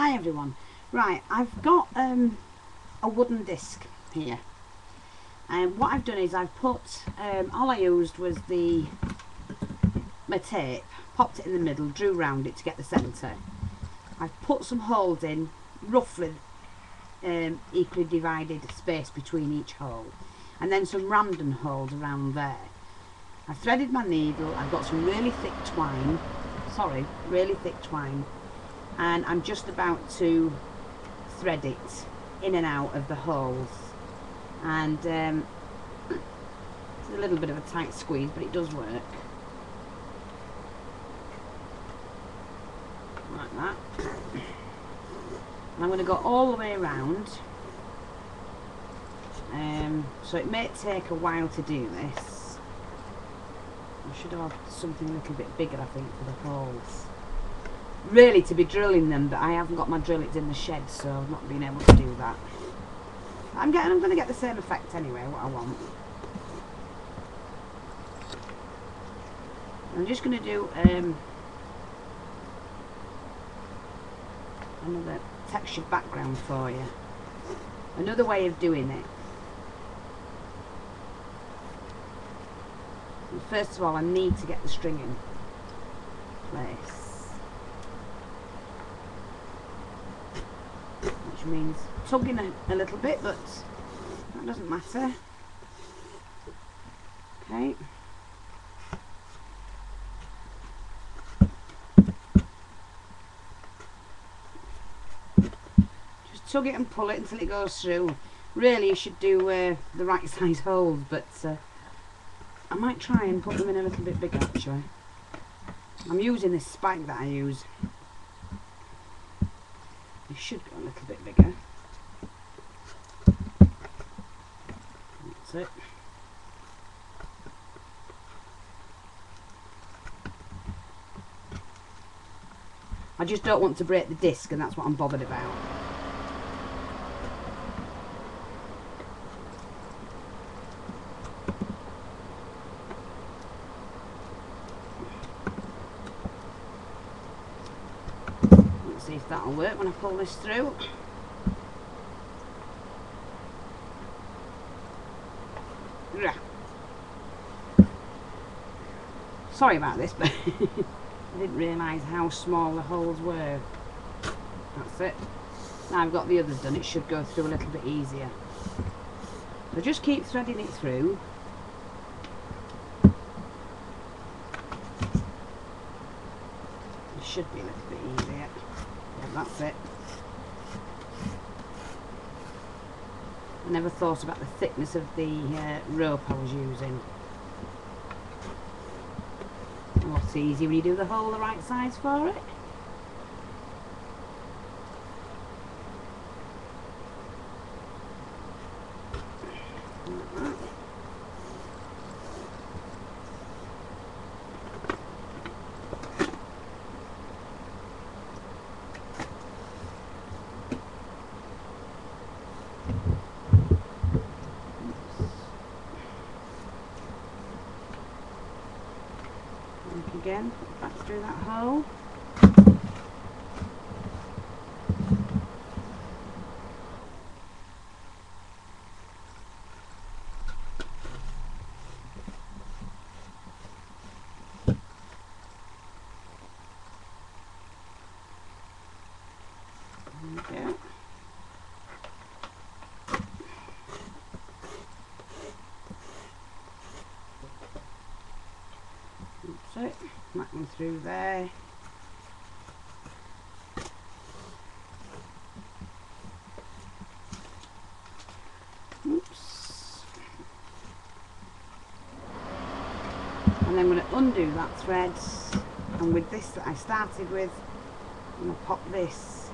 Hi everyone. Right, I've got a wooden disc here, and what I've done is I've put all I used was my tape, popped it in the middle, drew round it to get the centre. I've put some holes in, roughly equally divided space between each hole, and then some random holes around there. I've threaded my needle, I've got some really thick twine, and I'm just about to thread it in and out of the holes, and it's a little bit of a tight squeeze, but it does work like that. And I'm going to go all the way around, so it may take a while to do this. I should have something a little bit bigger, I think, for the holes. Really to be drilling them, but I haven't got my drill, it's in the shed, so I've not been able to do that. I'm going to get the same effect anyway, what I want. I'm just going to do another textured background for you. Another way of doing it. And first of all, I need to get the string in place. Which means tugging a little bit, but that doesn't matter. Okay. Just tug it and pull it until it goes through. Really, you should do the right size holes, but I might try and put them in a little bit bigger actually. I'm using this spike that I use. It should go a little bit bigger. That's it. I just don't want to break the disc, and that's what I'm bothered about. Let's see if that'll work when I pull this through. Sorry about this, but I didn't realise how small the holes were. That's it. Now I've got the others done, it should go through a little bit easier. So just keep threading it through. It should be a little bit easier. Yeah, that's it. I never thought about the thickness of the rope I was using. What's easy when you do the hole the right size for it. Again, back through that hole. There we go. That's it. That one through there. Oops. And then I'm going to undo that thread, and with this that I started with, I'm going to pop this.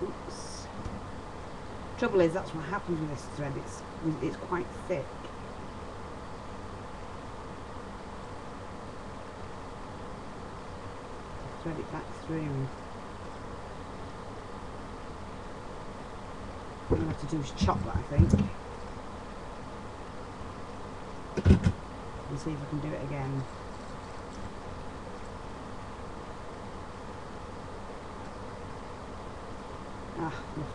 Oops. Trouble is, that's what happens with this thread. It's quite thick. Thread it back through. What I have to do is chop that, I think. And see if I can do it again. Ah, look.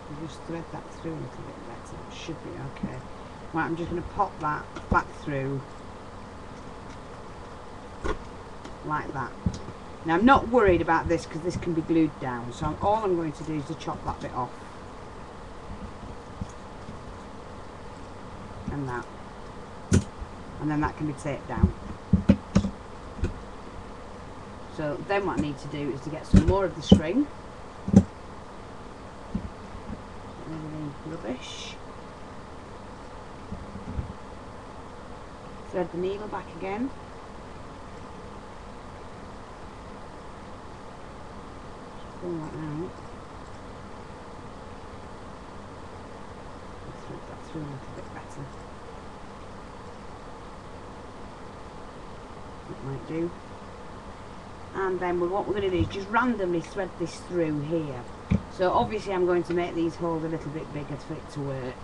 You just thread that through a little bit better. It should be okay. Right, I'm just going to pop that back through like that. Now I'm not worried about this because this can be glued down, so all I'm going to do is to chop that bit off. And that. And then that can be taped down. So then what I need to do is to get some more of the string. Rubbish. Thread the needle back again. Just pull that out. Thread that through a little bit better. That might do. And then what we're going to do is just randomly thread this through here. So obviously I'm going to make these holes a little bit bigger for it to work.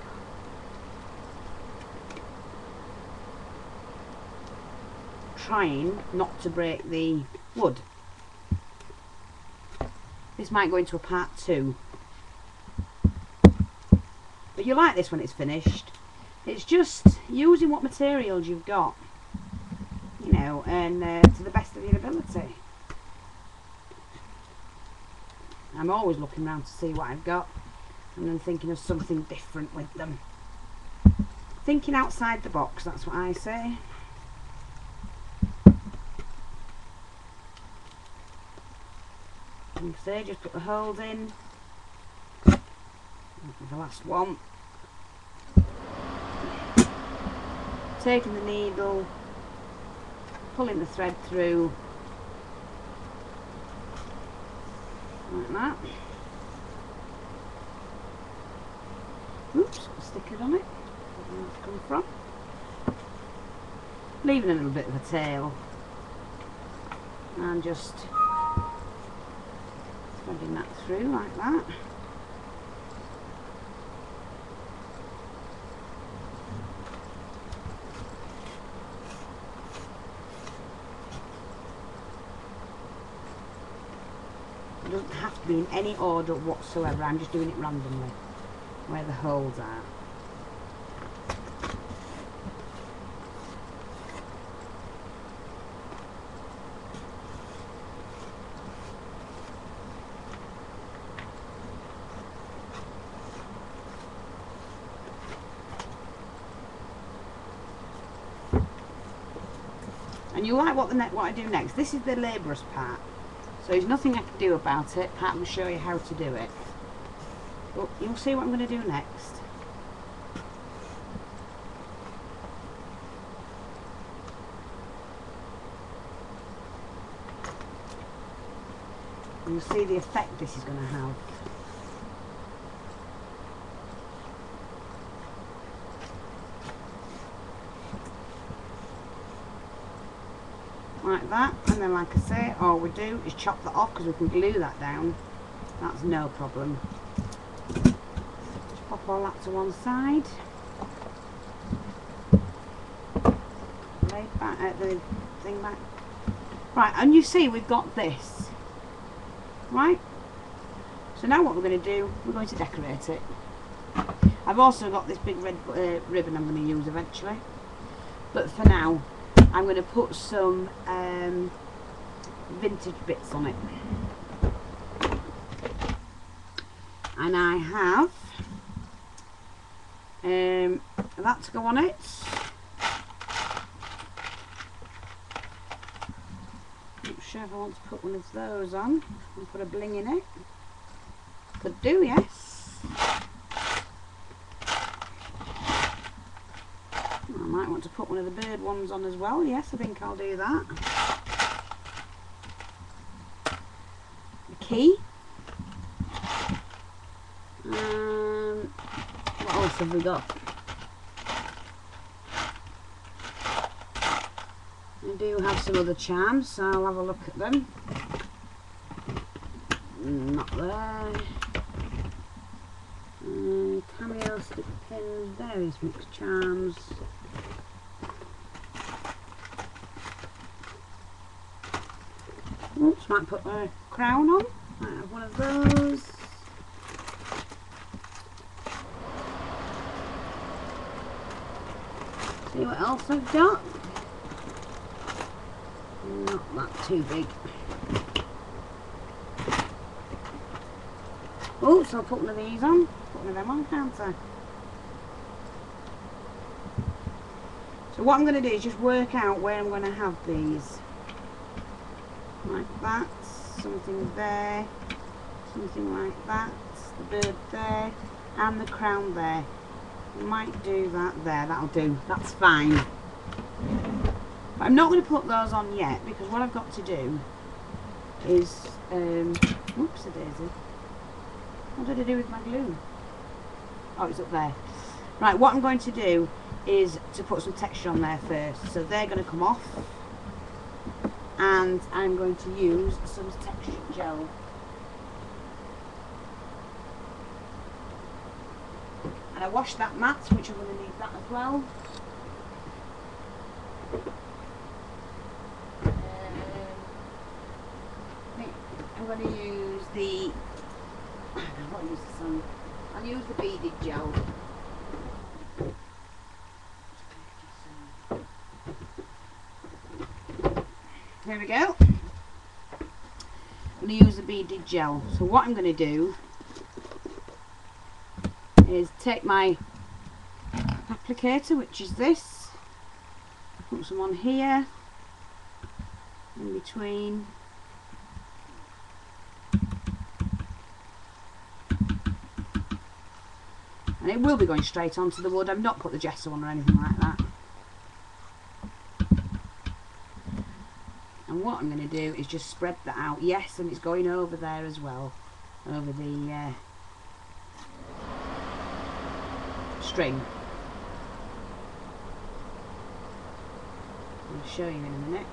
Trying not to break the wood. This might go into a part 2. But you like this when it's finished. It's just using what materials you've got, you know, and to the best of your ability. I'm always looking around to see what I've got and then thinking of something different with them. Thinking outside the box, that's what I say. And so just put the holes in. The last one. Taking the needle, pulling the thread through. Like that. Oops, got stickers on it. Where it's come from. Leaving a little bit of a tail. And just threading that through like that. It doesn't have to be in any order whatsoever, I'm just doing it randomly where the holes are. And you like what I do next. This is the laborious part. So there's nothing I can do about it, apart from show you how to do it. But you'll see what I'm going to do next. And you'll see the effect this is going to have. Like that, and then like I say, all we do is chop that off because we can glue that down. That's no problem. Just pop all that to one side. Lay back the thing back. Right, and you see we've got this. Right? So now what we're going to do, we're going to decorate it. I've also got this big red ribbon I'm going to use eventually. But for now, I'm going to put some vintage bits on it. And I have that to go on it. Not sure if I want to put one of those on and put a bling in it. Could do, yes. I might want to put one of the bird ones on as well. Yes, I think I'll do that. A key. What else have we got? I do have some other charms, so I'll have a look at them. Not there. Cameo stick pins, various mixed charms. Oops, might put a crown on. Might have one of those. See what else I've got. Not that too big. Oh, so I'll put one of these on. Put one of them on, can't I? So what I'm going to do is just work out where I'm going to have these. Like that. Something there. Something like that. The bird there. And the crown there. Might do that there. That'll do. That's fine. But I'm not going to put those on yet because what I've got to do is... whoops a daisy. What did I do with my glue? Oh, it's up there. Right, what I'm going to do is to put some texture on there first. So they're going to come off. And I'm going to use some texture gel. And I washed that mat, which I'm going to need that as well. I'm going to use the... I'll use this on. I'll use the beaded gel. There we go. I'm going to use the beaded gel. So what I'm going to do is take my applicator, which is this, put some on here, in between. And it will be going straight onto the wood. I've not put the gesso on or anything like that. And what I'm going to do is just spread that out. Yes, and it's going over there as well, over the string. I'll show you in a minute.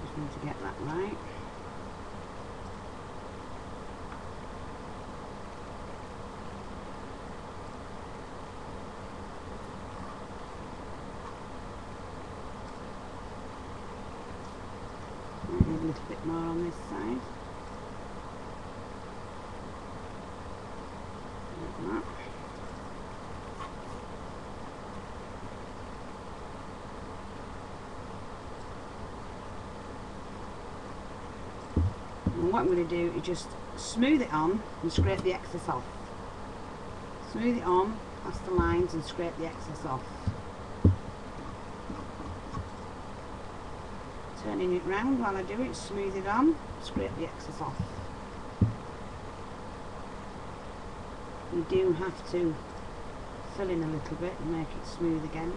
Just need to get that right. A little bit more on this side. Like that. And what I'm going to do is just smooth it on and scrape the excess off. Smooth it on, past the lines and scrape the excess off. Turning it round while I do it, smooth it on, scrape the excess off. You do have to fill in a little bit and make it smooth again.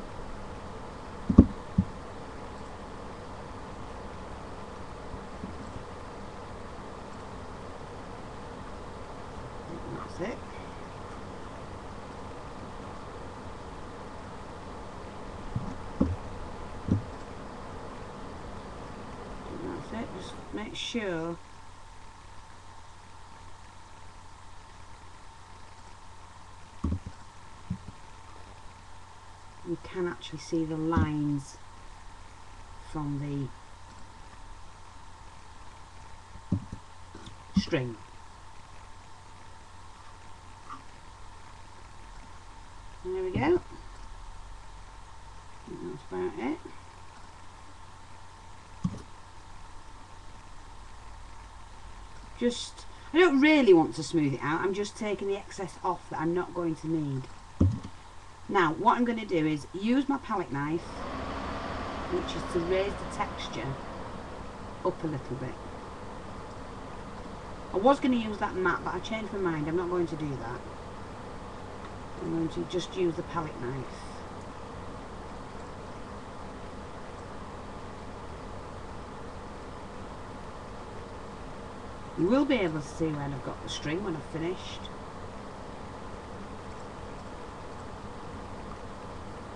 That's it. Just make sure you can actually see the lines from the string. There we go. I think that's about it. I don't really want to smooth it out, I'm just taking the excess off that I'm not going to need. Now what I'm going to do is use my palette knife, which is to raise the texture up a little bit. I was going to use that mat, but I changed my mind, I'm not going to do that. I'm going to just use the palette knife. You will be able to see when I've got the string when I've finished.